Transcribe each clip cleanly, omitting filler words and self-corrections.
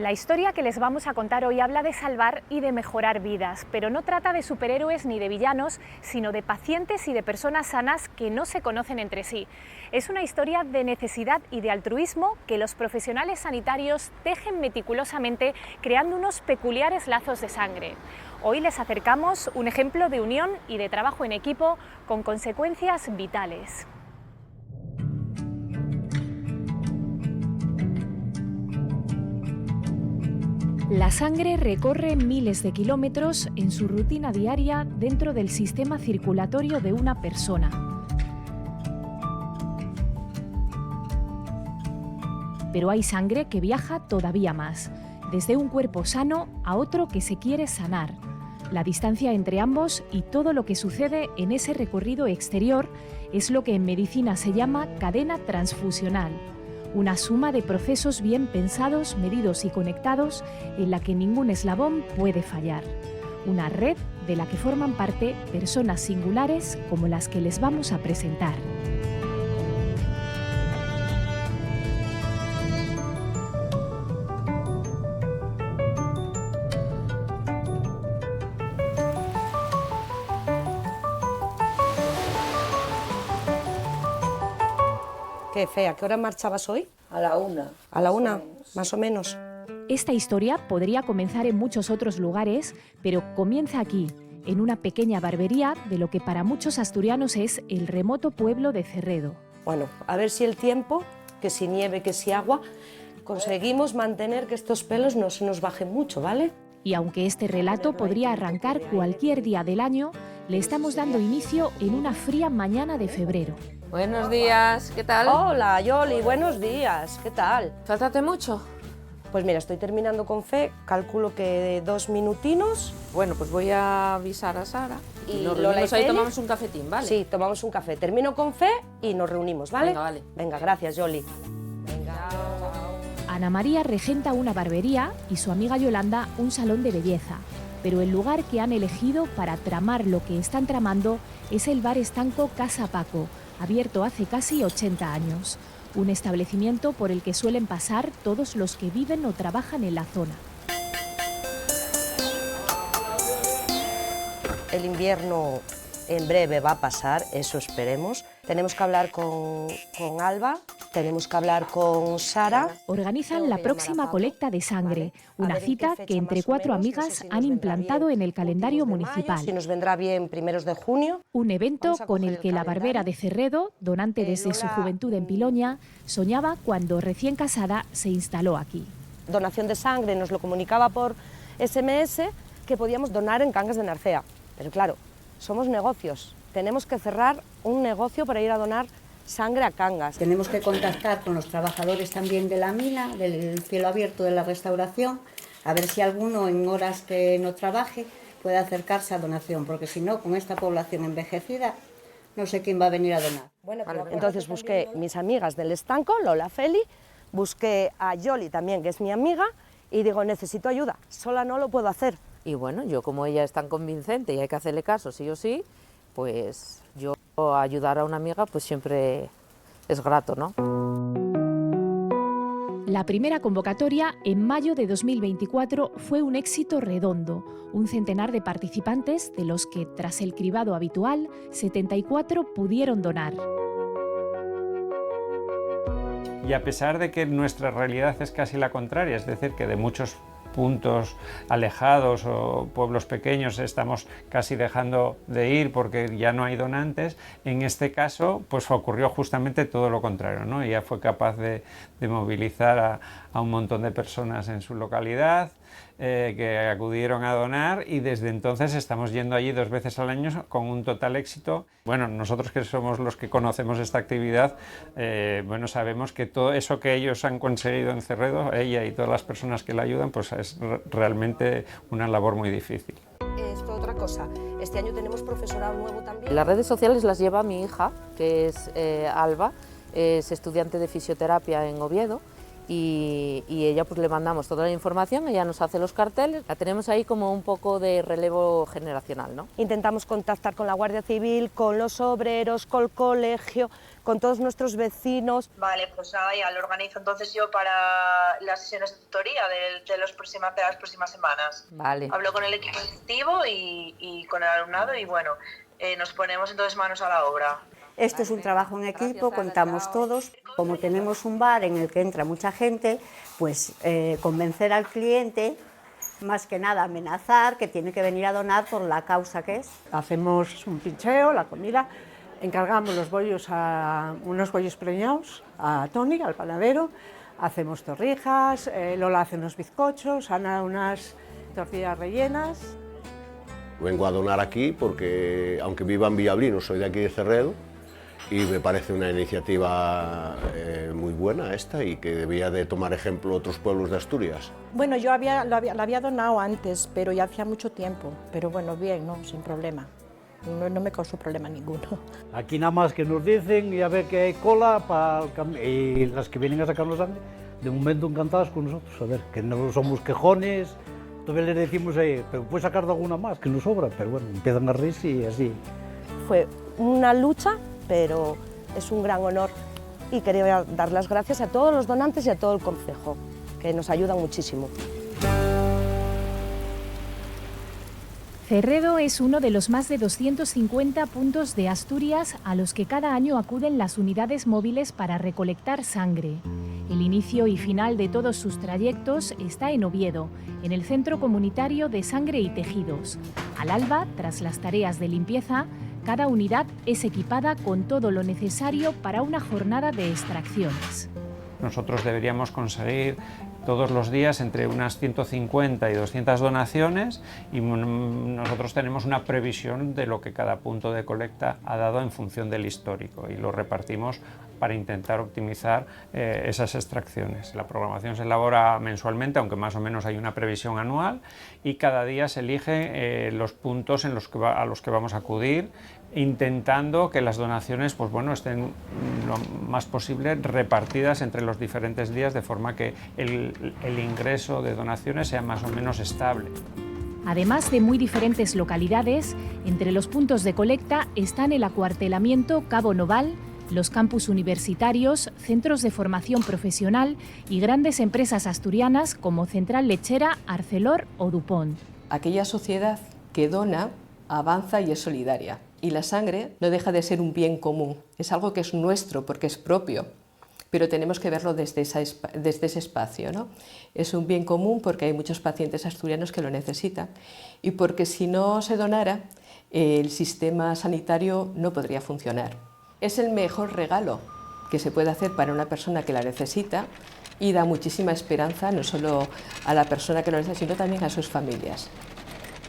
La historia que les vamos a contar hoy habla de salvar y de mejorar vidas, pero no trata de superhéroes ni de villanos, sino de pacientes y de personas sanas que no se conocen entre sí. Es una historia de necesidad y de altruismo que los profesionales sanitarios tejen meticulosamente, creando unos peculiares lazos de sangre. Hoy les acercamos un ejemplo de unión y de trabajo en equipo con consecuencias vitales. La sangre recorre miles de kilómetros en su rutina diaria dentro del sistema circulatorio de una persona. Pero hay sangre que viaja todavía más, desde un cuerpo sano a otro que se quiere sanar. La distancia entre ambos y todo lo que sucede en ese recorrido exterior es lo que en medicina se llama cadena transfusional. Una suma de procesos bien pensados, medidos y conectados en la que ningún eslabón puede fallar. Una red de la que forman parte personas singulares como las que les vamos a presentar. ¿Qué, Fe? ¿A qué hora marchabas hoy? A la 1. ¿A la 1? Más o menos. Esta historia podría comenzar en muchos otros lugares, pero comienza aquí, en una pequeña barbería de lo que para muchos asturianos es el remoto pueblo de Cerredo. Bueno, a ver si el tiempo, que si nieve, que si agua, conseguimos mantener que estos pelos no se nos bajen mucho, ¿vale? Y aunque este relato podría arrancar cualquier día del año, le estamos dando inicio en una fría mañana de febrero. Buenos días, ¿qué tal? Hola, Yoli, buenos días, ¿qué tal? ¿Faltate mucho? Pues mira, estoy terminando con Fe, calculo que de 2 minutinos. Bueno, pues voy a avisar a Sara y nos Lola reunimos y ahí, Feli. tomamos un cafetín, ¿vale? Sí, tomamos un café. Termino con Fe y nos reunimos, ¿vale? Venga, vale. Venga, gracias, Yoli. Venga. Ana María regenta una barbería y su amiga Yolanda un salón de belleza. Pero el lugar que han elegido para tramar lo que están tramando es el bar estanco Casa Paco, abierto hace casi 80 años. Un establecimiento por el que suelen pasar todos los que viven o trabajan en la zona. El invierno en breve va a pasar, eso esperemos. Tenemos que hablar con Alba, tenemos que hablar con Sara. Organizan la próxima colecta de sangre, una cita que entre 4 amigas han implantado en el calendario municipal. Si nos vendrá bien primeros de junio. Un evento con el que la barbera de Cerredo, donante desde su juventud en Piloña, soñaba cuando recién casada se instaló aquí. Donación de sangre, nos lo comunicaba por SMS que podíamos donar en Cangas de Narcea. Pero claro, somos negocios, tenemos que cerrar un negocio para ir a donar sangre a Cangas. Tenemos que contactar con los trabajadores también de la mina, del cielo abierto de la restauración, a ver si alguno en horas que no trabaje puede acercarse a donación, porque si no, con esta población envejecida, no sé quién va a venir a donar. Bueno, entonces busqué mis amigas del estanco, Lola, Feli, busqué a Yoli también, que es mi amiga, y digo, necesito ayuda, sola no lo puedo hacer. Y bueno, yo como ella es tan convincente y hay que hacerle caso sí o sí, pues yo ayudar a una amiga pues siempre es grato, ¿no? La primera convocatoria, en mayo de 2024, fue un éxito redondo. Un centenar de participantes, de los que, tras el cribado habitual, 74 pudieron donar. Y a pesar de que nuestra realidad es casi la contraria, es decir, que de muchos puntos alejados o pueblos pequeños estamos casi dejando de ir porque ya no hay donantes, en este caso pues ocurrió justamente todo lo contrario, ¿no? Ella fue capaz de movilizar a un montón de personas en su localidad que acudieron a donar y desde entonces estamos yendo allí 2 veces al año con un total éxito. Bueno, nosotros que somos los que conocemos esta actividad, bueno, sabemos que todo eso que ellos han conseguido en Cerredo, ella y todas las personas que la ayudan, pues es realmente una labor muy difícil. Esto otra cosa, este año tenemos profesorado nuevo también. Las redes sociales las lleva mi hija, que es Alba, es estudiante de fisioterapia en Oviedo, y ella pues le mandamos toda la información, ella nos hace los carteles, la tenemos ahí como un poco de relevo generacional, ¿no? Intentamos contactar con la Guardia Civil, con los obreros, con el colegio, con todos nuestros vecinos. Vale, pues nada, ya lo organizo entonces yo para las sesiones de tutoría de las próximas semanas. Vale. Hablo con el equipo directivo y con el alumnado y bueno, nos ponemos entonces manos a la obra. Esto es un trabajo en equipo, contamos todos. Como tenemos un bar en el que entra mucha gente, pues convencer al cliente, más que nada amenazar que tiene que venir a donar por la causa que es. Hacemos un pincheo, la comida, encargamos los bollos unos bollos preñados a Toni, al panadero, hacemos torrijas, Lola hace unos bizcochos, Ana unas tortillas rellenas. Vengo a donar aquí porque, aunque viva en Villablino, soy de aquí de Cerredo, y me parece una iniciativa muy buena esta y que debía de tomar ejemplo otros pueblos de Asturias. Bueno, yo la había donado antes, pero ya hacía mucho tiempo, pero bueno, bien, ¿no? Sin problema, no me causó problema ninguno. Aquí nada más que nos dicen y a ver que hay cola y las que vienen a sacarnos sangre, de momento encantadas con nosotros, a ver, que no somos quejones, todavía les decimos ahí, pero puedes sacar de alguna más, que nos sobra, pero bueno, empiezan a reírse y así. Fue una lucha, pero es un gran honor y quería dar las gracias a todos los donantes y a todo el concejo, que nos ayudan muchísimo. Cerredo es uno de los más de 250 puntos de Asturias a los que cada año acuden las unidades móviles para recolectar sangre. El inicio y final de todos sus trayectos está en Oviedo, en el Centro Comunitario de Sangre y Tejidos. Al alba, tras las tareas de limpieza, cada unidad es equipada con todo lo necesario para una jornada de extracciones. Nosotros deberíamos conseguir todos los días entre unas 150 y 200 donaciones y nosotros tenemos una previsión de lo que cada punto de colecta ha dado en función del histórico y lo repartimos para intentar optimizar esas extracciones. La programación se elabora mensualmente, aunque más o menos hay una previsión anual, y cada día se elige los puntos en a los que vamos a acudir, intentando que las donaciones pues bueno, estén lo más posible repartidas entre los diferentes días, de forma que el ingreso de donaciones sea más o menos estable. Además de muy diferentes localidades, entre los puntos de colecta están el acuartelamiento Cabo Noval, los campus universitarios, centros de formación profesional y grandes empresas asturianas como Central Lechera, Arcelor o Dupont. Aquella sociedad que dona, avanza y es solidaria. Y la sangre no deja de ser un bien común, es algo que es nuestro porque es propio, pero tenemos que verlo desde ese espacio, ¿no? Es un bien común porque hay muchos pacientes asturianos que lo necesitan y porque si no se donara, el sistema sanitario no podría funcionar. Es el mejor regalo que se puede hacer para una persona que la necesita y da muchísima esperanza no solo a la persona que lo necesita, sino también a sus familias.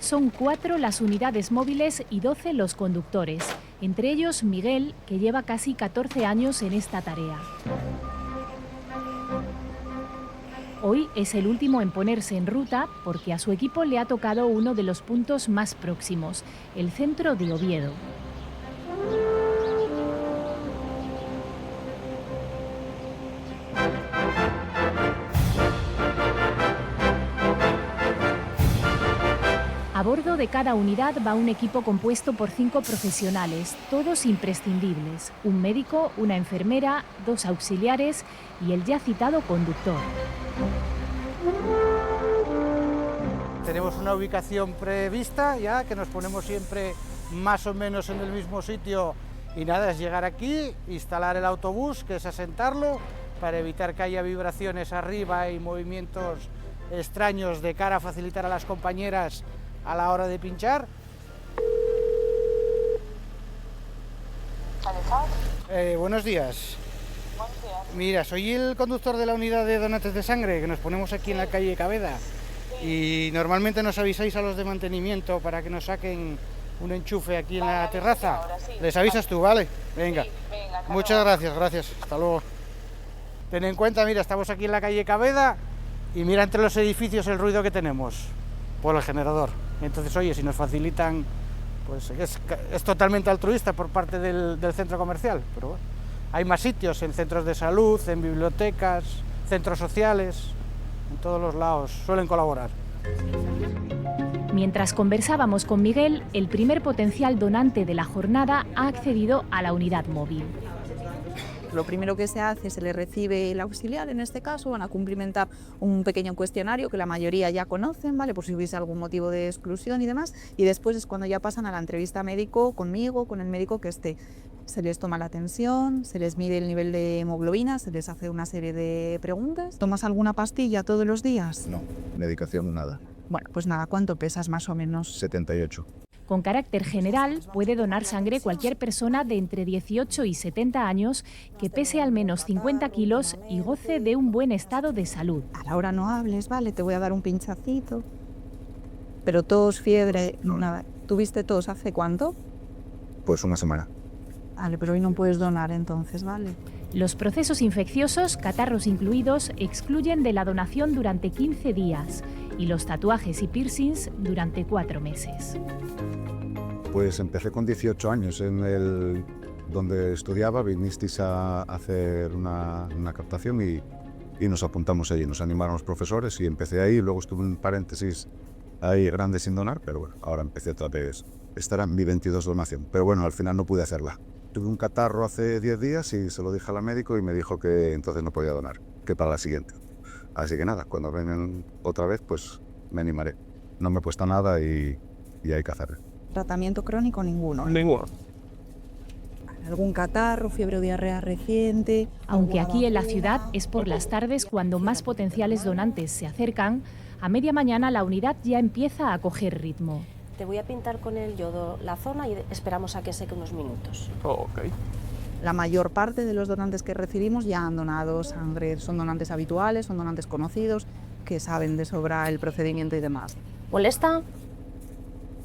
Son 4 las unidades móviles y 12 los conductores, entre ellos Miguel, que lleva casi 14 años en esta tarea. Hoy es el último en ponerse en ruta porque a su equipo le ha tocado uno de los puntos más próximos, el centro de Oviedo. A bordo de cada unidad va un equipo compuesto por 5 profesionales, todos imprescindibles: un médico, una enfermera, 2 auxiliares y el ya citado conductor. Tenemos una ubicación prevista ya, que nos ponemos siempre más o menos en el mismo sitio y nada, es llegar aquí, instalar el autobús, que es asentarlo, para evitar que haya vibraciones arriba y movimientos extraños de cara a facilitar a las compañeras a la hora de pinchar. Buenos días. Buenos días. Mira, soy el conductor de la unidad de donantes de sangre, que nos ponemos aquí en la calle Cabeda. Y normalmente nos avisáis a los de mantenimiento para que nos saquen un enchufe aquí en la terraza. Ahora, sí. Les avisas tú, ¿vale? Venga. Sí, venga, Muchas gracias. Hasta luego. Ten en cuenta, mira, estamos aquí en la calle Cabeda y mira entre los edificios el ruido que tenemos por el generador. Entonces, oye, si nos facilitan, pues es totalmente altruista por parte del centro comercial, pero bueno, hay más sitios, en centros de salud, en bibliotecas, centros sociales, en todos los lados suelen colaborar. Mientras conversábamos con Miguel, el primer potencial donante de la jornada ha accedido a la unidad móvil. Lo primero que se hace, se le recibe el auxiliar, en este caso, van a cumplimentar un pequeño cuestionario que la mayoría ya conocen, ¿vale? Por si hubiese algún motivo de exclusión y demás, y después es cuando ya pasan a la entrevista médico conmigo, con el médico que esté. Se les toma la tensión, se les mide el nivel de hemoglobina, se les hace una serie de preguntas. ¿Tomas alguna pastilla todos los días? No, medicación nada. Bueno, pues nada, ¿cuánto pesas más o menos? 78. Con carácter general, puede donar sangre cualquier persona de entre 18 y 70 años que pese al menos 50 kilos y goce de un buen estado de salud. A la hora no hables, vale, te voy a dar un pinchacito. Pero tos, fiebre, nada. ¿Tuviste tos hace cuánto? Pues una semana. Vale, pero hoy no puedes donar entonces, ¿vale? Los procesos infecciosos, catarros incluidos, excluyen de la donación durante 15 días y los tatuajes y piercings durante 4 meses. Pues empecé con 18 años donde estudiaba, vinisteis a hacer una captación y nos apuntamos allí, nos animaron los profesores y empecé ahí, luego estuve en paréntesis ahí grande sin donar, pero bueno, ahora empecé otra vez. Esta era mi 22 donación, pero bueno, al final no pude hacerla. Tuve un catarro hace 10 días y se lo dije al médico y me dijo que entonces no podía donar, que para la siguiente. Así que nada, cuando vengan otra vez, pues me animaré. No me he puesto nada y hay que hacerlo. ¿Tratamiento crónico ninguno? Ninguno. ¿Algún catarro, fiebre o diarrea reciente? Aunque aquí en la ciudad es por las tardes cuando más potenciales donantes se acercan, a media mañana la unidad ya empieza a coger ritmo. Te voy a pintar con el yodo la zona y esperamos a que seque unos minutos. Oh, ok. La mayor parte de los donantes que recibimos ya han donado sangre, son donantes habituales, son donantes conocidos, que saben de sobra el procedimiento y demás. ¿Molesta?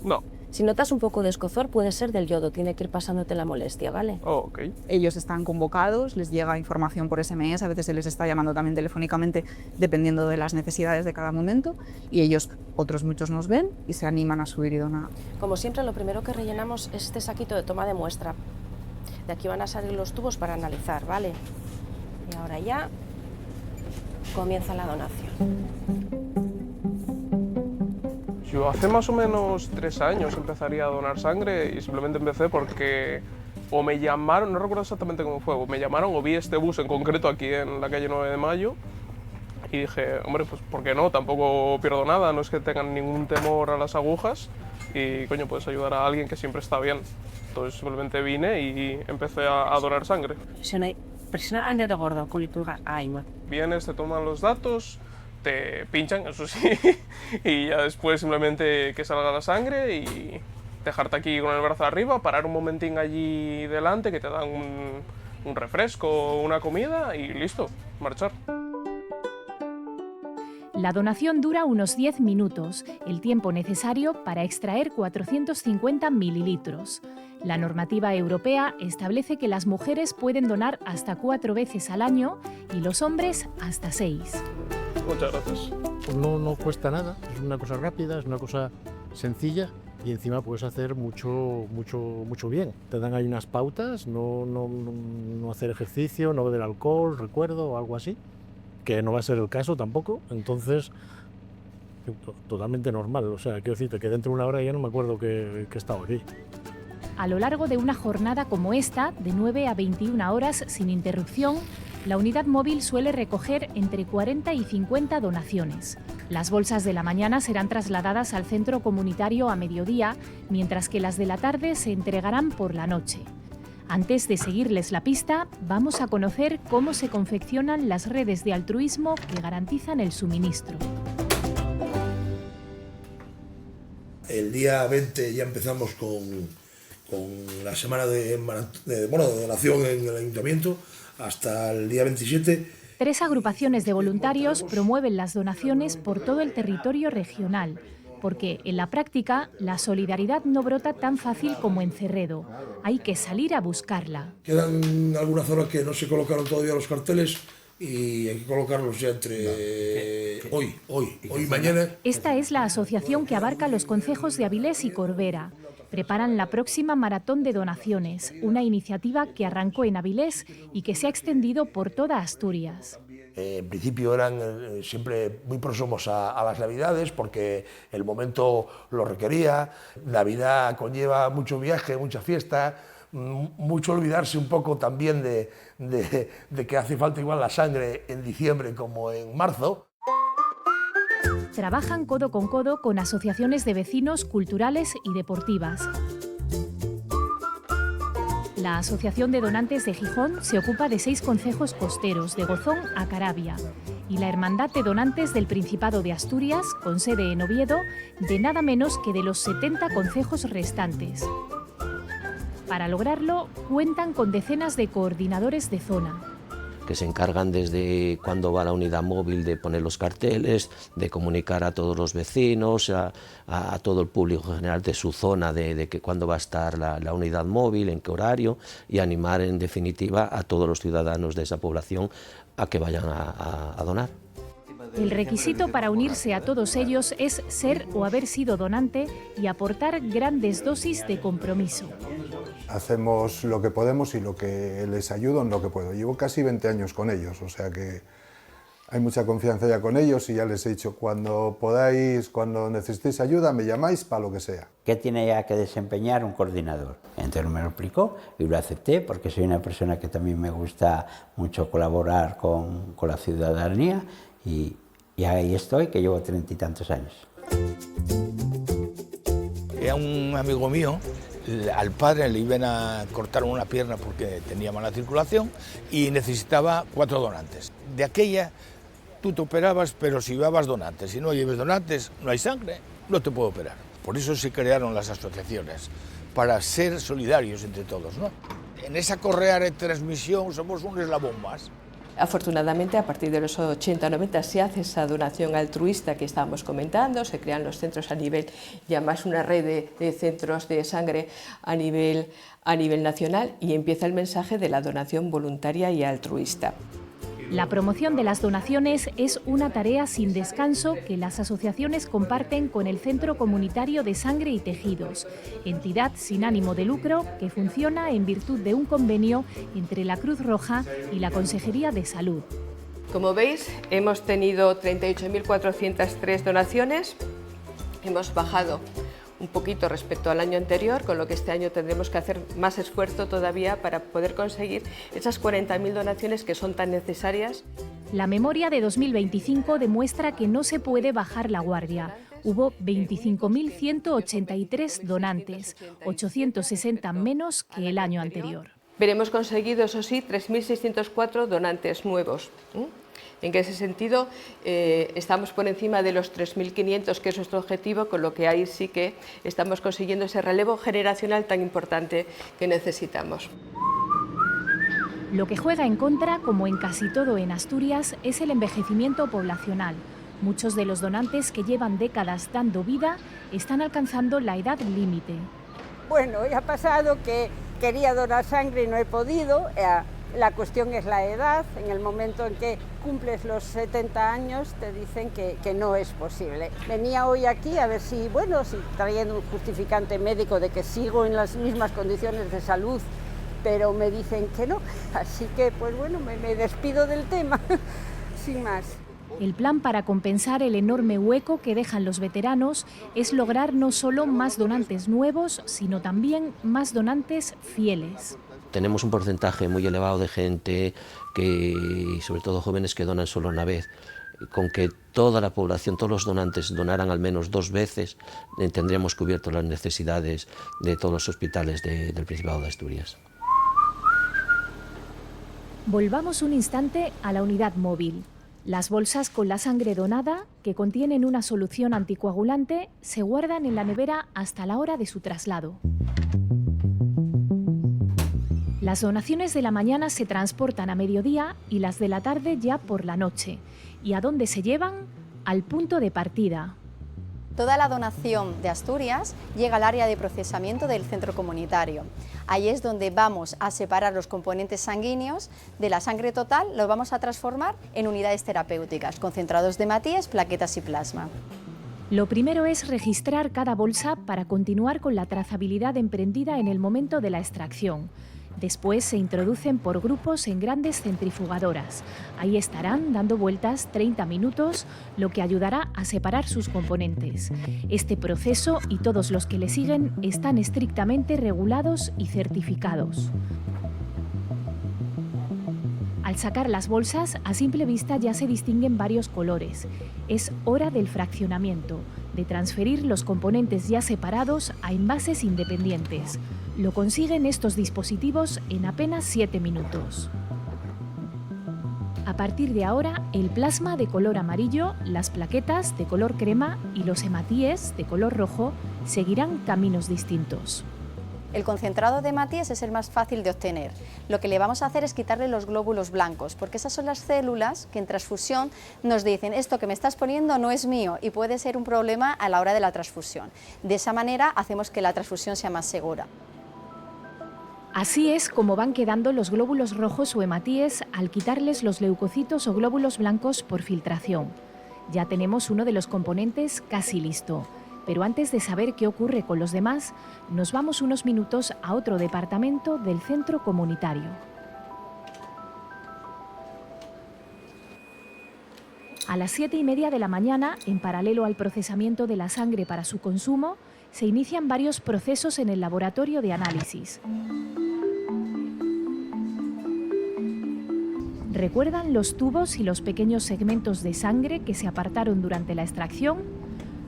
No. Si notas un poco de escozor, puede ser del yodo, tiene que ir pasándote la molestia, ¿vale? Oh, ok. Ellos están convocados, les llega información por SMS, a veces se les está llamando también telefónicamente, dependiendo de las necesidades de cada momento, y ellos, otros muchos nos ven y se animan a subir y donar. Como siempre, lo primero que rellenamos es este saquito de toma de muestra. De aquí van a salir los tubos para analizar, ¿vale? Y ahora ya comienza la donación. Yo hace más o menos 3 años empezaría a donar sangre y simplemente empecé porque o me llamaron, no recuerdo exactamente cómo fue, o me llamaron o vi este bus en concreto aquí en la calle 9 de Mayo y dije, hombre, pues ¿por qué no? Tampoco pierdo nada, no es que tengan ningún temor a las agujas y coño, puedes ayudar a alguien que siempre está bien. Entonces simplemente vine y empecé a donar sangre. Vienes, te toman los datos, te pinchan, eso sí, y ya después simplemente que salga la sangre y dejarte aquí con el brazo arriba, parar un momentín allí delante, que te dan un refresco, una comida y listo, marchar. La donación dura unos 10 minutos, el tiempo necesario para extraer 450 mililitros. La normativa europea establece que las mujeres pueden donar hasta 4 veces al año y los hombres hasta 6. Muchas gracias. Pues no cuesta nada, es una cosa rápida, es una cosa sencilla y encima puedes hacer mucho bien. Te dan ahí unas pautas, no hacer ejercicio, no beber alcohol, recuerdo o algo así, que no va a ser el caso tampoco, entonces totalmente normal. O sea, quiero decirte que dentro de una hora ya no me acuerdo que he estado aquí. A lo largo de una jornada como esta, de 9 a 21 horas sin interrupción, la unidad móvil suele recoger entre 40 y 50 donaciones. Las bolsas de la mañana serán trasladadas al centro comunitario a mediodía, mientras que las de la tarde se entregarán por la noche. Antes de seguirles la pista, vamos a conocer cómo se confeccionan las redes de altruismo que garantizan el suministro. El día 20 ya empezamos con la semana de donación en el ayuntamiento hasta el día 27. 3 agrupaciones de voluntarios promueven las donaciones por todo el territorio regional, porque en la práctica la solidaridad no brota tan fácil como en Cerredo. Hay que salir a buscarla. Quedan algunas zonas que no se colocaron todavía los carteles y hay que colocarlos ya entre hoy y mañana. Esta es la asociación que abarca los concejos de Avilés y Corbera. Preparan la próxima maratón de donaciones, una iniciativa que arrancó en Avilés y que se ha extendido por toda Asturias. En principio eran siempre muy próximos a las Navidades porque el momento lo requería. Navidad conlleva mucho viaje, mucha fiesta, mucho olvidarse un poco también de que hace falta igual la sangre en diciembre como en marzo. Trabajan codo con asociaciones de vecinos culturales y deportivas. La Asociación de Donantes de Gijón se ocupa de 6 concejos costeros, de Gozón a Caravia, y la Hermandad de Donantes del Principado de Asturias, con sede en Oviedo, de nada menos que de los 70 concejos restantes. Para lograrlo, cuentan con decenas de coordinadores de zona, que se encargan desde cuando va la unidad móvil de poner los carteles, de comunicar a todos los vecinos, a todo el público en general de su zona, de que cuándo va a estar la unidad móvil, en qué horario, y animar en definitiva a todos los ciudadanos de esa población a que vayan a donar. El requisito para unirse a todos ellos es ser o haber sido donante y aportar grandes dosis de compromiso. Hacemos lo que podemos y lo que les ayudo en lo que puedo. Llevo casi 20 años con ellos, o sea que hay mucha confianza ya con ellos y ya les he dicho, cuando podáis, cuando necesitéis ayuda, me llamáis para lo que sea. ¿Qué tiene ya que desempeñar un coordinador? Entonces me lo explicó y lo acepté porque soy una persona que también me gusta mucho colaborar con la ciudadanía y ahí estoy, que llevo 30 y tantos años. Era un amigo mío. Al padre le iban a cortar una pierna porque tenía mala circulación y necesitaba 4 donantes. De aquella tú te operabas, pero si llevabas donantes, si no lleves donantes, no hay sangre, no te puedo operar. Por eso se crearon las asociaciones, para ser solidarios entre todos, ¿no? En esa correa de transmisión somos un eslabón más. Afortunadamente, a partir de los 80-90 se hace esa donación altruista que estábamos comentando, se crean los centros a nivel, ya más una red de centros de sangre a nivel nacional y empieza el mensaje de la donación voluntaria y altruista. La promoción de las donaciones es una tarea sin descanso que las asociaciones comparten con el Centro Comunitario de Sangre y Tejidos, entidad sin ánimo de lucro que funciona en virtud de un convenio entre la Cruz Roja y la Consejería de Salud. Como veis, hemos tenido 38.403 donaciones, hemos bajado un poquito respecto al año anterior, con lo que este año tendremos que hacer más esfuerzo todavía para poder conseguir esas 40.000 donaciones que son tan necesarias. La memoria de 2025 demuestra que no se puede bajar la guardia. Hubo 25.183 donantes, 860 menos que el año anterior. Veremos conseguido, eso sí, 3.604 donantes nuevos. ¿En qué sentido? Estamos por encima de los 3.500, que es nuestro objetivo, con lo que ahí sí que estamos consiguiendo ese relevo generacional tan importante que necesitamos. Lo que juega en contra, como en casi todo en Asturias, es el envejecimiento poblacional. Muchos de los donantes que llevan décadas dando vida están alcanzando la edad límite. Bueno, ya ha pasado que quería donar sangre y no he podido. La cuestión es la edad. En el momento en que cumples los 70 años te dicen que no es posible. Venía hoy aquí a ver si trayendo un justificante médico de que sigo en las mismas condiciones de salud, pero me dicen que no. Así que, pues bueno, me despido del tema, sin más. El plan para compensar el enorme hueco que dejan los veteranos es lograr no solo más donantes nuevos, sino también más donantes fieles. Tenemos un porcentaje muy elevado de gente, sobre todo jóvenes, que donan solo una vez. Con que toda la población, todos los donantes donaran al menos 2 veces, tendríamos cubierto las necesidades de todos los hospitales del Principado de Asturias. Volvamos un instante a la unidad móvil. Las bolsas con la sangre donada, que contienen una solución anticoagulante, se guardan en la nevera hasta la hora de su traslado. Las donaciones de la mañana se transportan a mediodía y las de la tarde ya por la noche. ¿Y a dónde se llevan? Al punto de partida. Toda la donación de Asturias llega al área de procesamiento del centro comunitario. Ahí es donde vamos a separar los componentes sanguíneos de la sangre total, los vamos a transformar en unidades terapéuticas, concentrados de hematíes, plaquetas y plasma. Lo primero es registrar cada bolsa para continuar con la trazabilidad emprendida en el momento de la extracción. Después se introducen por grupos en grandes centrifugadoras. Ahí estarán dando vueltas 30 minutos, lo que ayudará a separar sus componentes. Este proceso y todos los que le siguen están estrictamente regulados y certificados. Al sacar las bolsas, a simple vista ya se distinguen varios colores. Es hora del fraccionamiento, de transferir los componentes ya separados a envases independientes. Lo consiguen estos dispositivos en apenas 7 minutos. A partir de ahora, el plasma de color amarillo, las plaquetas de color crema y los hematíes de color rojo seguirán caminos distintos. El concentrado de hematíes es el más fácil de obtener. Lo que le vamos a hacer es quitarle los glóbulos blancos, porque esas son las células que en transfusión nos dicen esto que me estás poniendo no es mío y puede ser un problema a la hora de la transfusión. De esa manera hacemos que la transfusión sea más segura. Así es como van quedando los glóbulos rojos o hematíes al quitarles los leucocitos o glóbulos blancos por filtración. Ya tenemos uno de los componentes casi listo. Pero antes de saber qué ocurre con los demás, nos vamos unos minutos a otro departamento del centro comunitario. A las 7:30 de la mañana, en paralelo al procesamiento de la sangre para su consumo, se inician varios procesos en el laboratorio de análisis. ¿Recuerdan los tubos y los pequeños segmentos de sangre que se apartaron durante la extracción?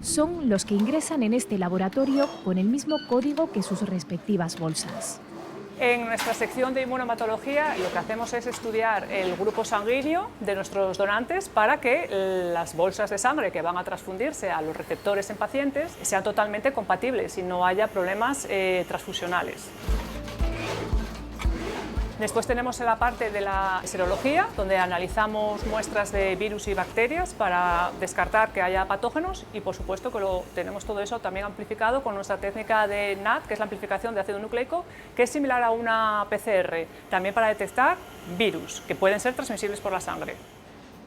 Son los que ingresan en este laboratorio con el mismo código que sus respectivas bolsas. En nuestra sección de inmunohematología lo que hacemos es estudiar el grupo sanguíneo de nuestros donantes para que las bolsas de sangre que van a transfundirse a los receptores en pacientes sean totalmente compatibles y no haya problemas transfusionales. Después tenemos la parte de la serología, donde analizamos muestras de virus y bacterias para descartar que haya patógenos y, por supuesto, que tenemos todo eso también amplificado con nuestra técnica de NAT, que es la amplificación de ácido nucleico, que es similar a una PCR, también para detectar virus, que pueden ser transmisibles por la sangre.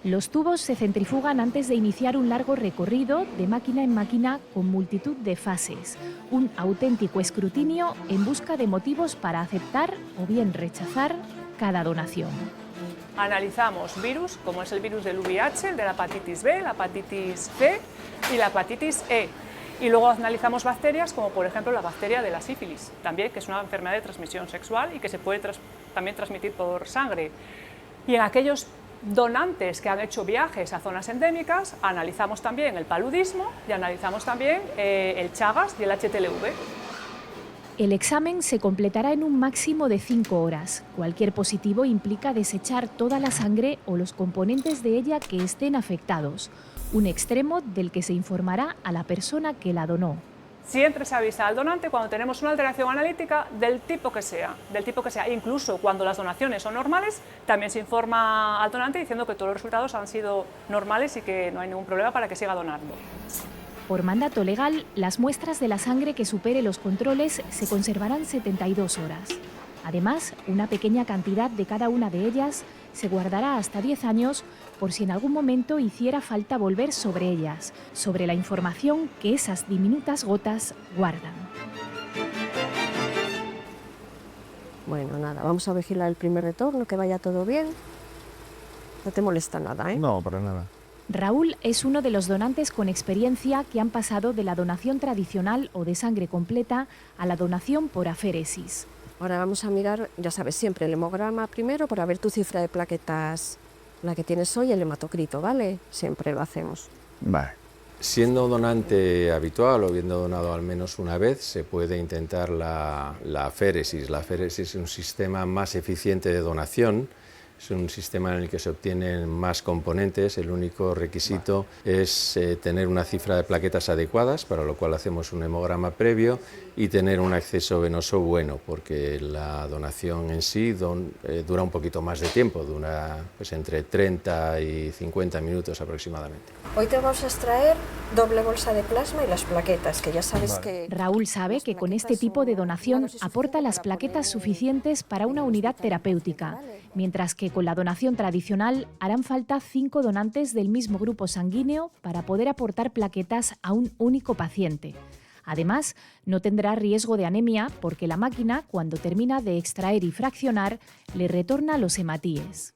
Los tubos se centrifugan antes de iniciar un largo recorrido de máquina en máquina con multitud de fases, un auténtico escrutinio en busca de motivos para aceptar o bien rechazar cada donación. Analizamos virus, como es el virus del VIH, de la hepatitis B, la hepatitis C y la hepatitis E. Y luego analizamos bacterias, como por ejemplo la bacteria de la sífilis, también, que es una enfermedad de transmisión sexual y que se puede también transmitir por sangre. Y en aquellos donantes que han hecho viajes a zonas endémicas, analizamos también el paludismo y analizamos también el Chagas y el HTLV. El examen se completará en un máximo de 5 horas. Cualquier positivo implica desechar toda la sangre o los componentes de ella que estén afectados, un extremo del que se informará a la persona que la donó. Siempre se avisa al donante cuando tenemos una alteración analítica del tipo que sea. Incluso cuando las donaciones son normales, también se informa al donante diciendo que todos los resultados han sido normales y que no hay ningún problema para que siga donando. Por mandato legal, las muestras de la sangre que supere los controles se conservarán 72 horas. Además, una pequeña cantidad de cada una de ellas se guardará hasta 10 años por si en algún momento hiciera falta volver sobre ellas, sobre la información que esas diminutas gotas guardan. Bueno, nada, vamos a vigilar el primer retorno, que vaya todo bien. No te molesta nada, ¿eh? No, para nada. Raúl es uno de los donantes con experiencia que han pasado de la donación tradicional o de sangre completa a la donación por aféresis. Ahora vamos a mirar, ya sabes, siempre el hemograma primero para ver tu cifra de plaquetas, la que tienes hoy, el hematocrito, ¿vale? Siempre lo hacemos. Vale. Siendo donante habitual o habiendo donado al menos una vez, se puede intentar la aféresis. La aféresis es un sistema más eficiente de donación. Es un sistema en el que se obtienen más componentes, el único requisito es tener una cifra de plaquetas adecuadas, para lo cual hacemos un hemograma previo, y tener un acceso venoso bueno, porque la donación en sí dura un poquito más de tiempo, dura pues, entre 30 y 50 minutos aproximadamente. Hoy te vamos a extraer doble bolsa de plasma y las plaquetas, que ya sabes que... Raúl sabe que con este tipo de donación aporta las plaquetas suficientes para una unidad terapéutica, mientras que con la donación tradicional harán falta 5 donantes del mismo grupo sanguíneo para poder aportar plaquetas a un único paciente. Además, no tendrá riesgo de anemia porque la máquina, cuando termina de extraer y fraccionar, le retorna los hematíes.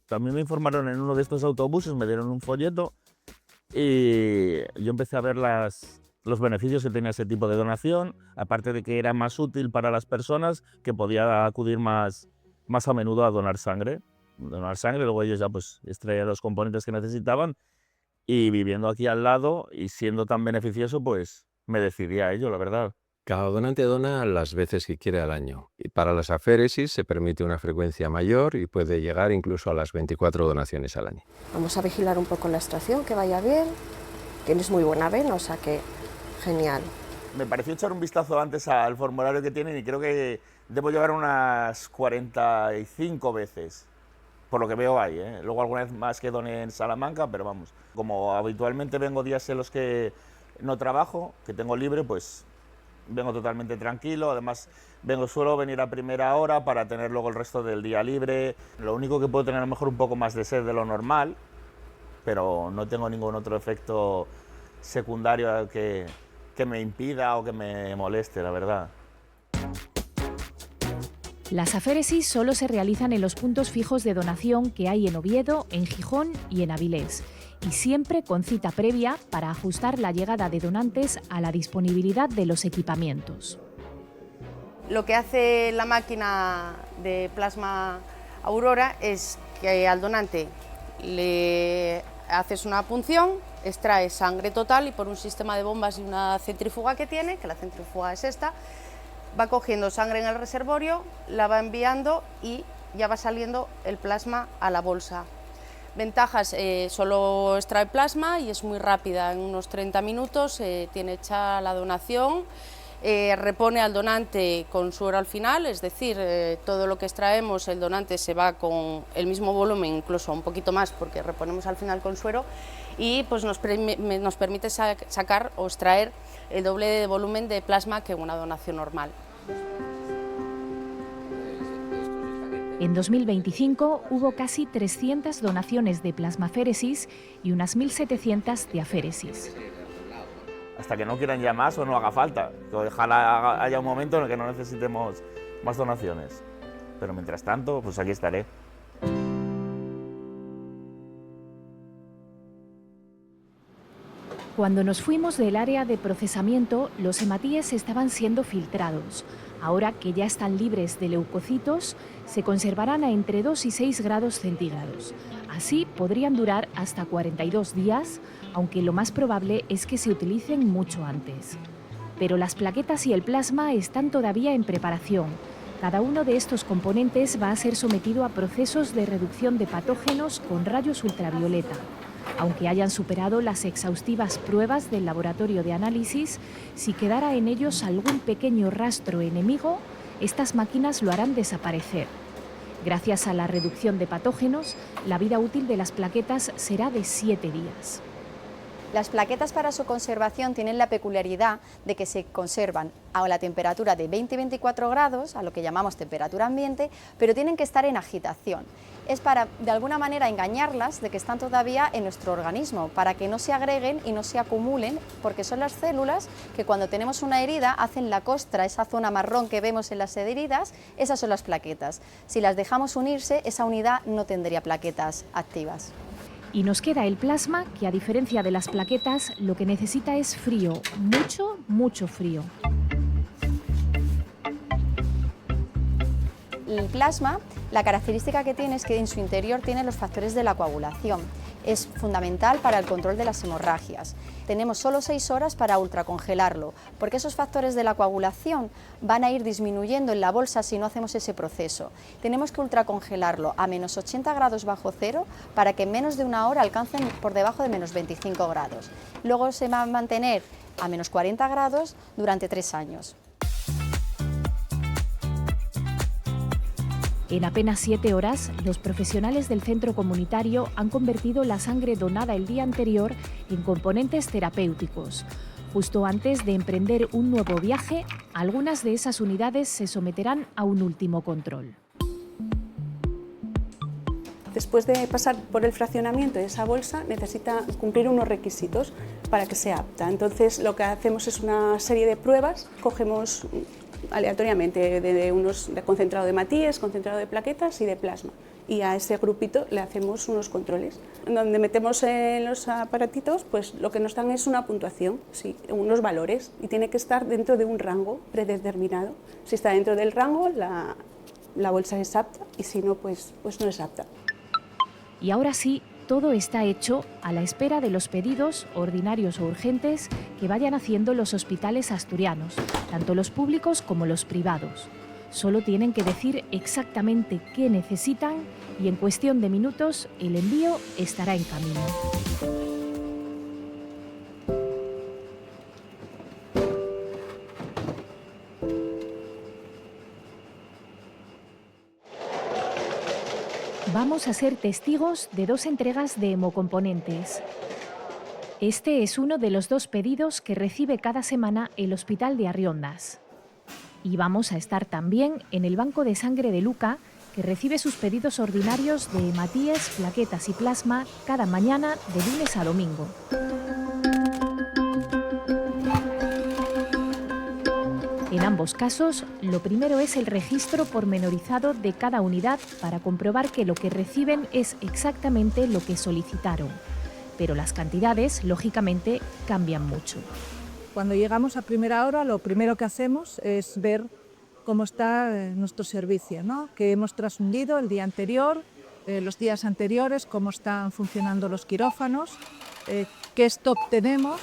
También me informaron en uno de estos autobuses, me dieron un folleto y yo empecé a ver los beneficios que tenía ese tipo de donación, aparte de que era más útil para las personas, que podía acudir más a menudo a donar sangre. Luego ellos ya pues extraían los componentes que necesitaban, y viviendo aquí al lado y siendo tan beneficioso, pues me decidí a ello, la verdad. Cada donante dona las veces que quiere al año. Y para las aféresis se permite una frecuencia mayor y puede llegar incluso a las 24 donaciones al año. Vamos a vigilar un poco la extracción, que vaya bien. Tienes muy buena vena, o sea que genial. Me pareció echar un vistazo antes al formulario que tienen y creo que debo llevar unas 45 veces, por lo que veo ahí, ¿eh? Luego alguna vez más que doné en Salamanca, pero vamos, como habitualmente vengo días en los que no trabajo, que tengo libre, pues vengo totalmente tranquilo. Además, suelo venir a primera hora para tener luego el resto del día libre. Lo único que puedo tener a lo mejor un poco más de sed de lo normal, pero no tengo ningún otro efecto secundario que me impida o que me moleste, la verdad. Las aféresis solo se realizan en los puntos fijos de donación que hay en Oviedo, en Gijón y en Avilés, y siempre con cita previa para ajustar la llegada de donantes a la disponibilidad de los equipamientos. Lo que hace la máquina de plasma Aurora es que al donante le haces una punción, extrae sangre total y por un sistema de bombas y una centrífuga que tiene, que la centrífuga es esta, va cogiendo sangre en el reservorio, la va enviando y ya va saliendo el plasma a la bolsa. Ventajas, solo extrae plasma y es muy rápida, en unos 30 minutos tiene hecha la donación, repone al donante con suero al final, es decir, todo lo que extraemos el donante se va con el mismo volumen, incluso un poquito más porque reponemos al final con suero, y pues nos permite sacar o extraer el doble de volumen de plasma que una donación normal. En 2025 hubo casi 300 donaciones de plasmaféresis y unas 1.700 de aféresis. Hasta que no quieran ya más o no haga falta. Ojalá haya un momento en el que no necesitemos más donaciones. Pero mientras tanto, pues aquí estaré. Cuando nos fuimos del área de procesamiento, los hematíes estaban siendo filtrados. Ahora que ya están libres de leucocitos, se conservarán a entre 2 y 6 grados centígrados. Así podrían durar hasta 42 días, aunque lo más probable es que se utilicen mucho antes. Pero las plaquetas y el plasma están todavía en preparación. Cada uno de estos componentes va a ser sometido a procesos de reducción de patógenos con rayos ultravioleta. Aunque hayan superado las exhaustivas pruebas del laboratorio de análisis, si quedara en ellos algún pequeño rastro enemigo, estas máquinas lo harán desaparecer. Gracias a la reducción de patógenos, la vida útil de las plaquetas será de 7 días. Las plaquetas para su conservación tienen la peculiaridad de que se conservan a la temperatura de 20-24 grados, a lo que llamamos temperatura ambiente, pero tienen que estar en agitación. Es para, de alguna manera, engañarlas de que están todavía en nuestro organismo, para que no se agreguen y no se acumulen, porque son las células que cuando tenemos una herida hacen la costra, esa zona marrón que vemos en las heridas, esas son las plaquetas. Si las dejamos unirse, esa unidad no tendría plaquetas activas. Y nos queda el plasma, que a diferencia de las plaquetas, lo que necesita es frío, mucho, mucho frío. El plasma, la característica que tiene es que en su interior tiene los factores de la coagulación. Es fundamental para el control de las hemorragias. Tenemos solo 6 horas para ultracongelarlo, porque esos factores de la coagulación van a ir disminuyendo en la bolsa si no hacemos ese proceso. Tenemos que ultracongelarlo a menos 80 grados bajo cero para que en menos de una hora alcancen por debajo de menos 25 grados. Luego se va a mantener a menos 40 grados durante 3 años. En apenas 7 horas, los profesionales del centro comunitario han convertido la sangre donada el día anterior en componentes terapéuticos. Justo antes de emprender un nuevo viaje, algunas de esas unidades se someterán a un último control. Después de pasar por el fraccionamiento de esa bolsa, necesita cumplir unos requisitos para que sea apta. Entonces, lo que hacemos es una serie de pruebas, cogemos aleatoriamente de concentrado de Matíes, concentrado de plaquetas y de plasma. Y a ese grupito le hacemos unos controles, donde metemos en los aparatitos, pues lo que nos dan es una puntuación, sí, unos valores, y tiene que estar dentro de un rango predeterminado. Si está dentro del rango, la bolsa es apta, y si no, pues no es apta. Y ahora sí, todo está hecho a la espera de los pedidos, ordinarios o urgentes, que vayan haciendo los hospitales asturianos, tanto los públicos como los privados. Solo tienen que decir exactamente qué necesitan y en cuestión de minutos el envío estará en camino. Vamos a ser testigos de 2 entregas de hemocomponentes. Este es uno de los 2 pedidos que recibe cada semana el Hospital de Arriondas. Y vamos a estar también en el Banco de Sangre de Luca, que recibe sus pedidos ordinarios de hematíes, plaquetas y plasma cada mañana de lunes a domingo. En ambos casos, lo primero es el registro pormenorizado de cada unidad para comprobar que lo que reciben es exactamente lo que solicitaron. Pero las cantidades, lógicamente, cambian mucho. Cuando llegamos a primera hora, lo primero que hacemos es ver cómo está nuestro servicio, ¿no? Que hemos transfundido el día anterior, los días anteriores, cómo están funcionando los quirófanos, qué stock tenemos.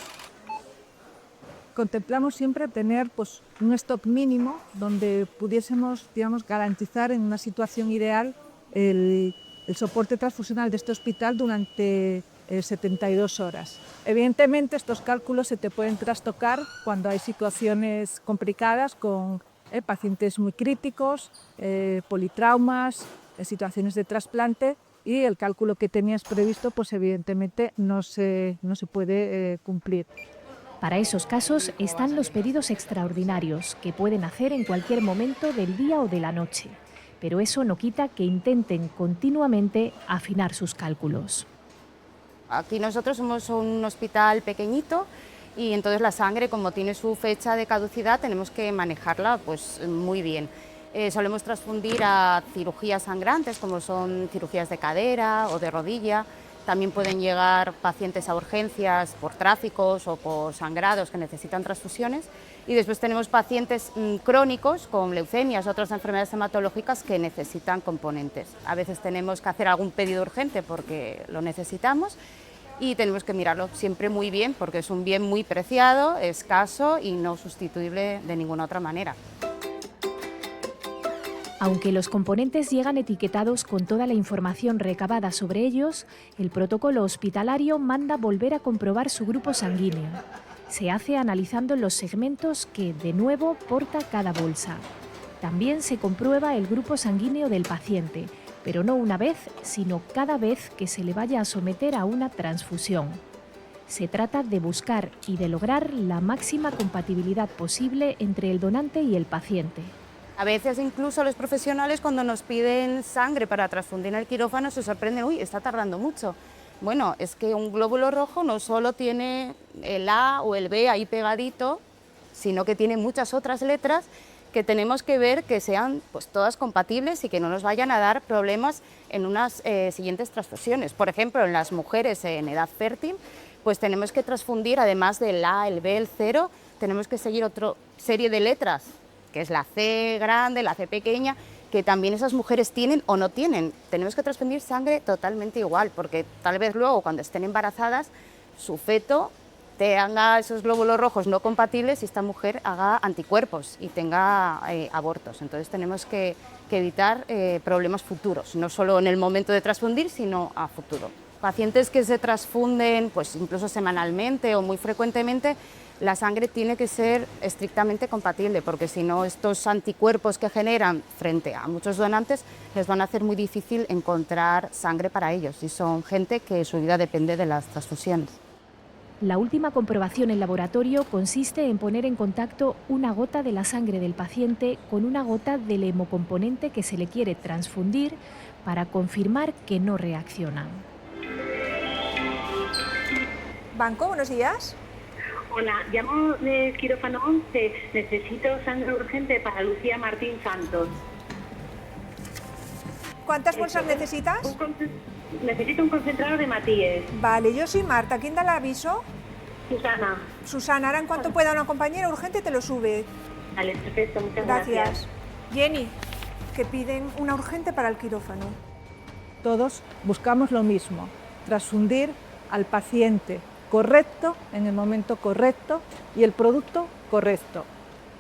Contemplamos siempre tener pues, un stock mínimo donde pudiésemos, digamos, garantizar en una situación ideal el soporte transfusional de este hospital durante 72 horas. Evidentemente estos cálculos se te pueden trastocar cuando hay situaciones complicadas con pacientes muy críticos, politraumas, situaciones de trasplante, y el cálculo que tenías previsto pues evidentemente no se puede cumplir. Para esos casos están los pedidos extraordinarios que pueden hacer en cualquier momento del día o de la noche, pero eso no quita que intenten continuamente afinar sus cálculos. Aquí nosotros somos un hospital pequeñito y entonces la sangre, como tiene su fecha de caducidad, tenemos que manejarla pues, muy bien. Solemos transfundir a cirugías sangrantes, como son cirugías de cadera o de rodilla. También pueden llegar pacientes a urgencias por tráficos o por sangrados que necesitan transfusiones. Y después tenemos pacientes crónicos con leucemias o otras enfermedades hematológicas que necesitan componentes. A veces tenemos que hacer algún pedido urgente porque lo necesitamos y tenemos que mirarlo siempre muy bien porque es un bien muy preciado, escaso y no sustituible de ninguna otra manera. Aunque los componentes llegan etiquetados con toda la información recabada sobre ellos, el protocolo hospitalario manda volver a comprobar su grupo sanguíneo. Se hace analizando los segmentos que, de nuevo, porta cada bolsa. También se comprueba el grupo sanguíneo del paciente, pero no una vez, sino cada vez que se le vaya a someter a una transfusión. Se trata de buscar y de lograr la máxima compatibilidad posible entre el donante y el paciente. A veces incluso los profesionales cuando nos piden sangre para transfundir en el quirófano se sorprenden, uy, está tardando mucho. Bueno, es que un glóbulo rojo no solo tiene el A o el B ahí pegadito, sino que tiene muchas otras letras que tenemos que ver que sean pues, todas compatibles y que no nos vayan a dar problemas en unas siguientes transfusiones. Por ejemplo, en las mujeres en edad fértil, pues tenemos que transfundir, además del A, el B, el 0, tenemos que seguir otra serie de letras, que es la C grande, la C pequeña, que también esas mujeres tienen o no tienen. Tenemos que transfundir sangre totalmente igual, porque tal vez luego cuando estén embarazadas, su feto tenga esos glóbulos rojos no compatibles y esta mujer haga anticuerpos y tenga abortos. Entonces tenemos que evitar problemas futuros, no solo en el momento de transfundir, sino a futuro. Pacientes que se transfunden pues, incluso semanalmente o muy frecuentemente, la sangre tiene que ser estrictamente compatible, porque si no estos anticuerpos que generan frente a muchos donantes les van a hacer muy difícil encontrar sangre para ellos y son gente que su vida depende de las transfusiones. La última comprobación en laboratorio consiste en poner en contacto una gota de la sangre del paciente con una gota del hemocomponente que se le quiere transfundir para confirmar que no reaccionan. Banco, buenos días. Hola, llamo de quirófano 11. Necesito sangre urgente para Lucía Martín Santos. ¿Cuántas bolsas necesitas? Necesito un concentrado de Matíes. Vale, yo soy Marta. ¿Quién da el aviso? Susana. Susana, ahora en cuanto pueda una compañera urgente te lo sube. Vale, perfecto, muchas gracias. Jenny, que piden una urgente para el quirófano. Todos buscamos lo mismo, transfundir al paciente correcto, en el momento correcto y el producto correcto.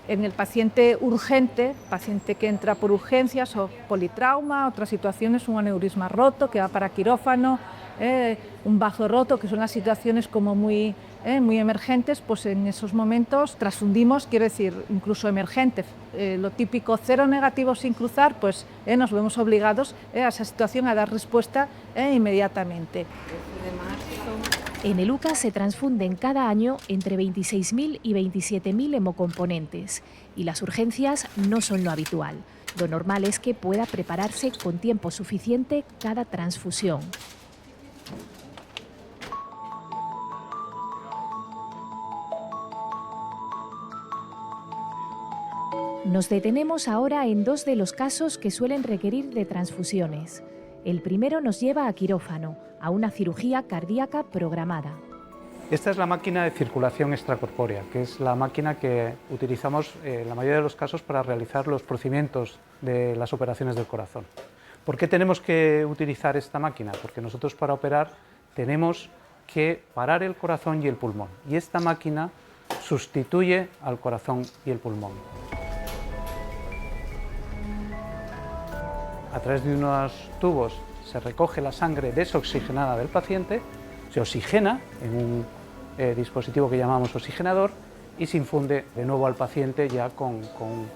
En el paciente urgente, paciente que entra por urgencias o politrauma, otras situaciones, un aneurisma roto que va para quirófano, un bazo roto, que son las situaciones como muy emergentes, pues en esos momentos transfundimos, quiero decir, incluso emergentes. Lo típico, cero negativos sin cruzar, pues nos vemos obligados a esa situación a dar respuesta inmediatamente. En el UCA se transfunden cada año entre 26.000 y 27.000 hemocomponentes y las urgencias no son lo habitual. Lo normal es que pueda prepararse con tiempo suficiente cada transfusión. Nos detenemos ahora en dos de los casos que suelen requerir de transfusiones. El primero nos lleva a quirófano, a una cirugía cardíaca programada. Esta es la máquina de circulación extracorpórea, que es la máquina que utilizamos en la mayoría de los casos para realizar los procedimientos de las operaciones del corazón. ¿Por qué tenemos que utilizar esta máquina? Porque nosotros para operar tenemos que parar el corazón y el pulmón, y esta máquina sustituye al corazón y el pulmón. A través de unos tubos se recoge la sangre desoxigenada del paciente, se oxigena en un dispositivo que llamamos oxigenador y se infunde de nuevo al paciente ya con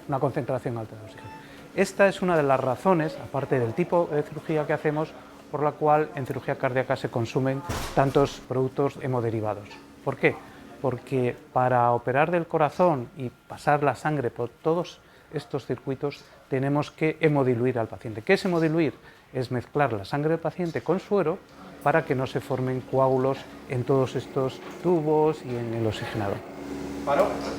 una concentración alta de oxígeno. Esta es una de las razones, aparte del tipo de cirugía que hacemos, por la cual en cirugía cardíaca se consumen tantos productos hemoderivados. ¿Por qué? Porque para operar del corazón y pasar la sangre por todos estos circuitos tenemos que hemodiluir al paciente. ¿Qué es hemodiluir? Es mezclar la sangre del paciente con suero para que no se formen coágulos en todos estos tubos y en el oxigenador.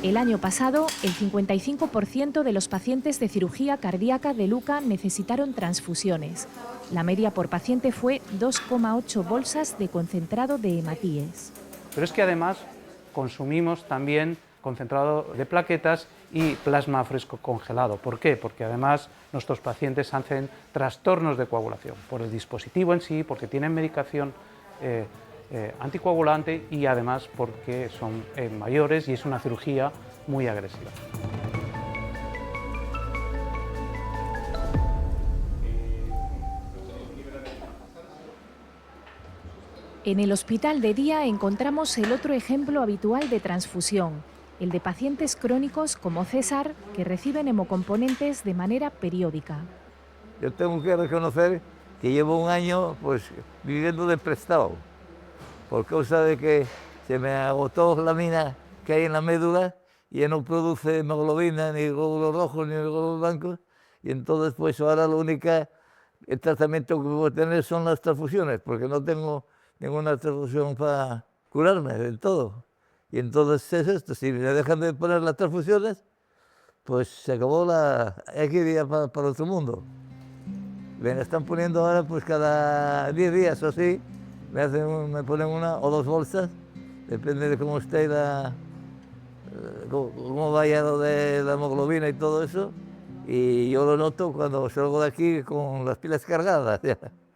El año pasado, el 55% de los pacientes de cirugía cardíaca de UCA necesitaron transfusiones. La media por paciente fue 2,8 bolsas de concentrado de hematíes. Pero es que además consumimos también concentrado de plaquetas y plasma fresco congelado. ¿Por qué? Porque además nuestros pacientes hacen trastornos de coagulación por el dispositivo en sí, porque tienen medicación anticoagulante y además porque son mayores y es una cirugía muy agresiva. En el hospital de día encontramos el otro ejemplo habitual de transfusión, el de pacientes crónicos como César, que reciben hemocomponentes de manera periódica. Yo tengo que reconocer que llevo un año pues, viviendo de prestado, por causa de que se me agotó la mina que hay en la médula y ya no produce hemoglobina, ni glóbulos rojos, ni glóbulos blancos, y entonces pues ahora el tratamiento que puedo tener son las transfusiones, porque no tengo ninguna transfusión para curarme del todo. Y entonces es esto, si me dejan de poner las transfusiones, pues se acabó X días para otro mundo. Me están poniendo ahora pues cada 10 días o así, me ponen una o dos bolsas, depende de cómo esté cómo vaya lo de la hemoglobina y todo eso. Y yo lo noto cuando salgo de aquí con las pilas cargadas.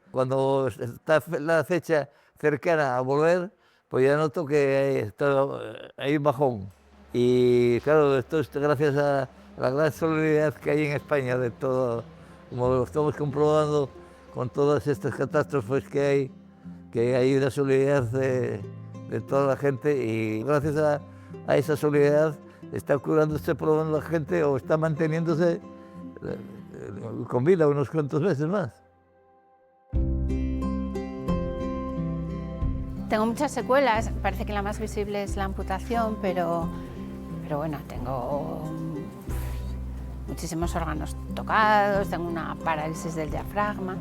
Cuando está la fecha cercana a volver, pues ya noto que hay un bajón. Y claro, esto es gracias a la gran solidaridad que hay en España de todo, como lo estamos comprobando con todas estas catástrofes que hay una solidaridad de toda la gente y gracias a esa solidaridad está curando este problema la gente o está manteniéndose con vida unos cuantos meses más. Tengo muchas secuelas, parece que la más visible es la amputación, pero bueno, tengo muchísimos órganos tocados, tengo una parálisis del diafragma,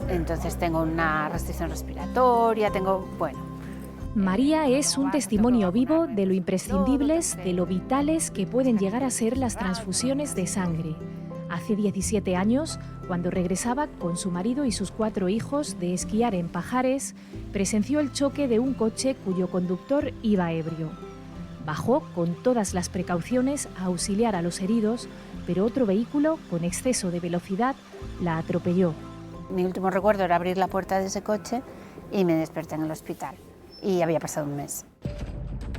entonces tengo una restricción respiratoria, bueno. María es un testimonio vivo de lo imprescindibles, de lo vitales que pueden llegar a ser las transfusiones de sangre. Hace 17 años, cuando regresaba con su marido y sus 4 hijos de esquiar en Pajares, presenció el choque de un coche cuyo conductor iba ebrio. Bajó con todas las precauciones a auxiliar a los heridos, pero otro vehículo, con exceso de velocidad, la atropelló. Mi último recuerdo era abrir la puerta de ese coche y me desperté en el hospital. Y había pasado un mes.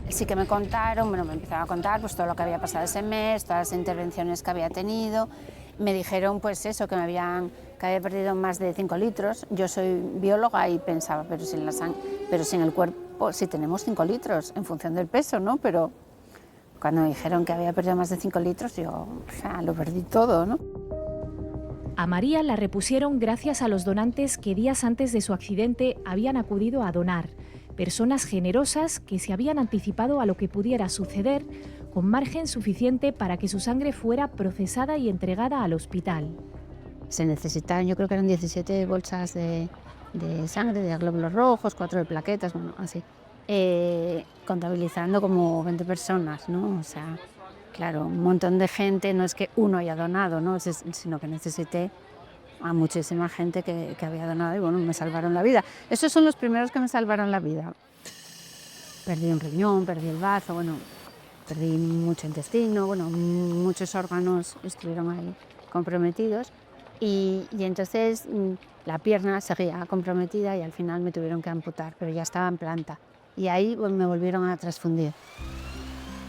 Sí que me contaron, me empezaron a contar pues, todo lo que había pasado ese mes, todas las intervenciones que había tenido. Me dijeron pues eso, que había perdido más de 5 litros. Yo soy bióloga y pensaba, pero si en el cuerpo sí tenemos 5 litros en función del peso, ¿no? Pero cuando me dijeron que había perdido más de 5 litros, yo lo perdí todo, ¿no? A María la repusieron gracias a los donantes que días antes de su accidente habían acudido a donar. Personas generosas que se habían anticipado a lo que pudiera suceder, con margen suficiente para que su sangre fuera procesada y entregada al hospital. Se necesitaron, yo creo que eran 17 bolsas de sangre, de glóbulos rojos, 4 de plaquetas, bueno, así. Contabilizando como 20 personas, ¿no? O sea, claro, un montón de gente, no es que uno haya donado, ¿no? Sino que necesité a muchísima gente que había donado y bueno, me salvaron la vida. Esos son los primeros que me salvaron la vida. Perdí un riñón, perdí el bazo, bueno, perdí mucho intestino, bueno, muchos órganos estuvieron ahí comprometidos y entonces la pierna seguía comprometida y al final me tuvieron que amputar, pero ya estaba en planta y ahí me volvieron a transfundir.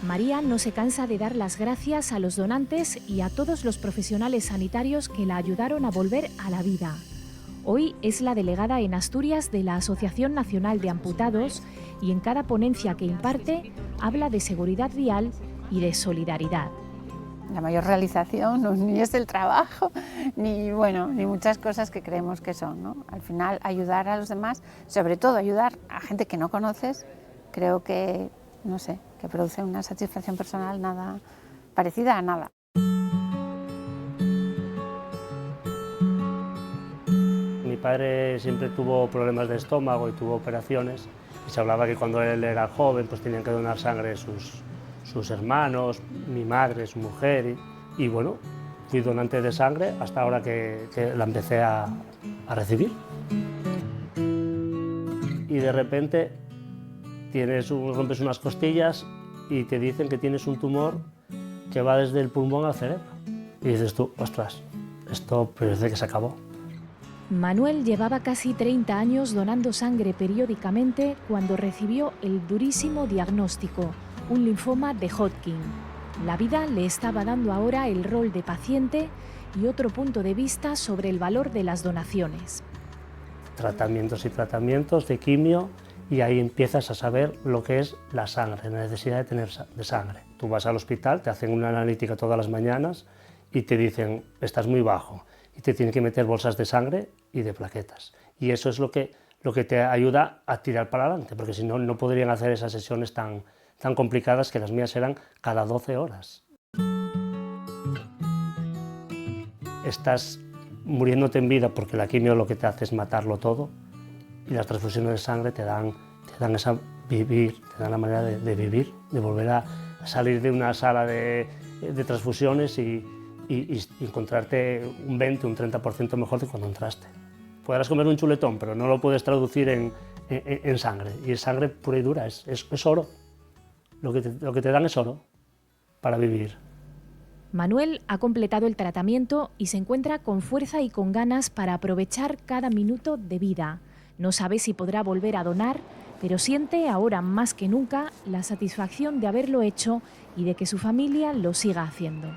María no se cansa de dar las gracias a los donantes y a todos los profesionales sanitarios que la ayudaron a volver a la vida. Hoy es la delegada en Asturias de la Asociación Nacional de Amputados y en cada ponencia que imparte habla de seguridad vial y de solidaridad. La mayor realización no, ni es el trabajo, ni muchas cosas que creemos que son, ¿no? Al final ayudar a los demás, sobre todo ayudar a gente que no conoces, creo que, no sé, que produce una satisfacción personal nada parecida a nada. Mi padre siempre tuvo problemas de estómago y tuvo operaciones y se hablaba que cuando él era joven pues tenían que donar sangre sus hermanos, mi madre, su mujer y bueno, fui donante de sangre hasta ahora que la empecé a recibir. Y de repente rompes unas costillas y te dicen que tienes un tumor que va desde el pulmón al cerebro. Y dices tú, ostras, esto parece que se acabó. Manuel llevaba casi 30 años donando sangre periódicamente cuando recibió el durísimo diagnóstico, un linfoma de Hodgkin. La vida le estaba dando ahora el rol de paciente y otro punto de vista sobre el valor de las donaciones. Tratamientos y tratamientos de quimio y ahí empiezas a saber lo que es la sangre, la necesidad de tener de sangre. Tú vas al hospital, te hacen una analítica todas las mañanas y te dicen, estás muy bajo, y te tienen que meter bolsas de sangre y de plaquetas. Y eso es lo que te ayuda a tirar para adelante, porque si no, no podrían hacer esas sesiones tan complicadas que las mías eran cada 12 horas. Estás muriéndote en vida porque la quimio lo que te hace es matarlo todo y las transfusiones de sangre te dan te dan la manera de vivir, de volver a salir de una sala de transfusiones y encontrarte un 20, un 30% mejor de cuando entraste. Podrás comer un chuletón, pero no lo puedes traducir en sangre, y es sangre pura y dura, es oro. Lo que te dan es oro para vivir. Manuel ha completado el tratamiento y se encuentra con fuerza y con ganas para aprovechar cada minuto de vida. No sabe si podrá volver a donar, pero siente ahora más que nunca la satisfacción de haberlo hecho y de que su familia lo siga haciendo.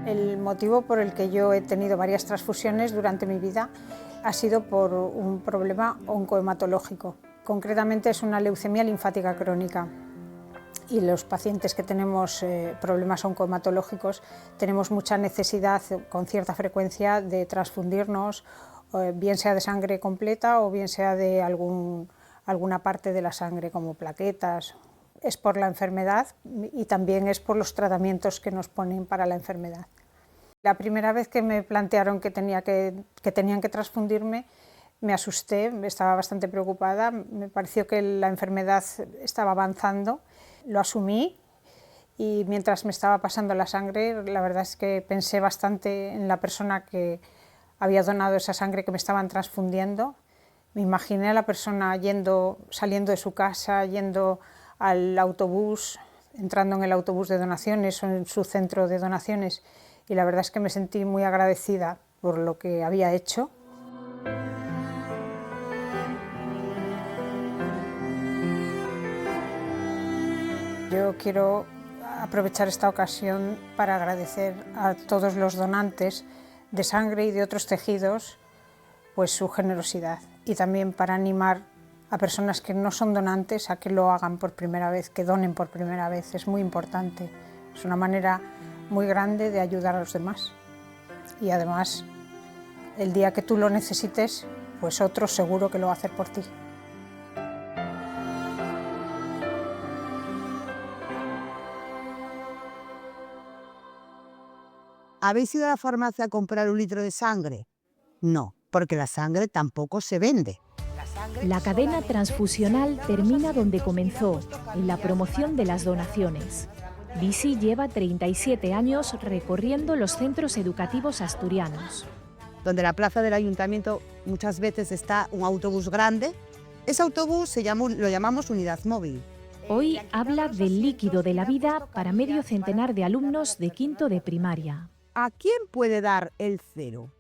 El motivo por el que yo he tenido varias transfusiones durante mi vida ha sido por un problema oncohematológico. Concretamente es una leucemia linfática crónica. y los pacientes que tenemos problemas oncohematológicos tenemos mucha necesidad con cierta frecuencia de transfundirnos, bien sea de sangre completa o bien sea de alguna parte de la sangre como plaquetas. Es por la enfermedad y también es por los tratamientos que nos ponen para la enfermedad. La primera vez que me plantearon que tenían que transfundirme, me asusté, estaba bastante preocupada, me pareció que la enfermedad estaba avanzando, lo asumí y mientras me estaba pasando la sangre, la verdad es que pensé bastante en la persona que había donado esa sangre que me estaban transfundiendo. Me imaginé a la persona saliendo de su casa, yendo al autobús, entrando en el autobús de donaciones o en su centro de donaciones, y la verdad es que me sentí muy agradecida por lo que había hecho. Yo quiero aprovechar esta ocasión para agradecer a todos los donantes de sangre y de otros tejidos pues su generosidad, y también para animar a personas que no son donantes a que lo hagan por primera vez, que donen por primera vez. Es muy importante, es una manera muy grande de ayudar a los demás, y además el día que tú lo necesites, pues otro seguro que lo va a hacer por ti. ¿Habéis ido a la farmacia a comprar un litro de sangre? No, porque la sangre tampoco se vende. La cadena transfusional termina donde comenzó, en la promoción de las donaciones. Bisi lleva 37 años recorriendo los centros educativos asturianos. Donde la plaza del ayuntamiento muchas veces está un autobús grande. Ese autobús lo llamamos unidad móvil. Hoy habla del líquido de la vida para medio centenar de alumnos de quinto de primaria. ¿A quién puede dar el cero?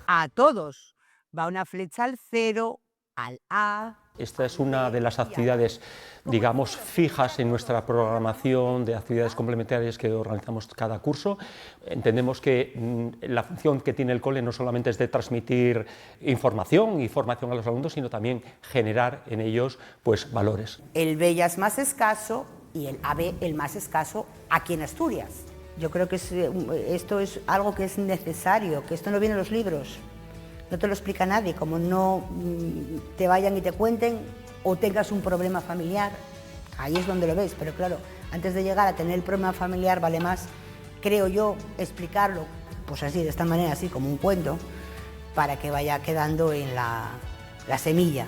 A todos. Va una flecha al cero, al A. Esta es una de las actividades, digamos, fijas en nuestra programación de actividades complementarias que organizamos cada curso. Entendemos que la función que tiene el cole no solamente es de transmitir información y formación a los alumnos, sino también generar en ellos pues, valores. El B ya es más escaso y el AB el más escaso aquí en Asturias. Yo creo que esto es algo que es necesario, que esto no viene en los libros. No te lo explica nadie, como no te vayan y te cuenten o tengas un problema familiar, ahí es donde lo ves, pero claro, antes de llegar a tener el problema familiar vale más, creo yo, explicarlo, pues así, de esta manera, así como un cuento, para que vaya quedando en la semilla.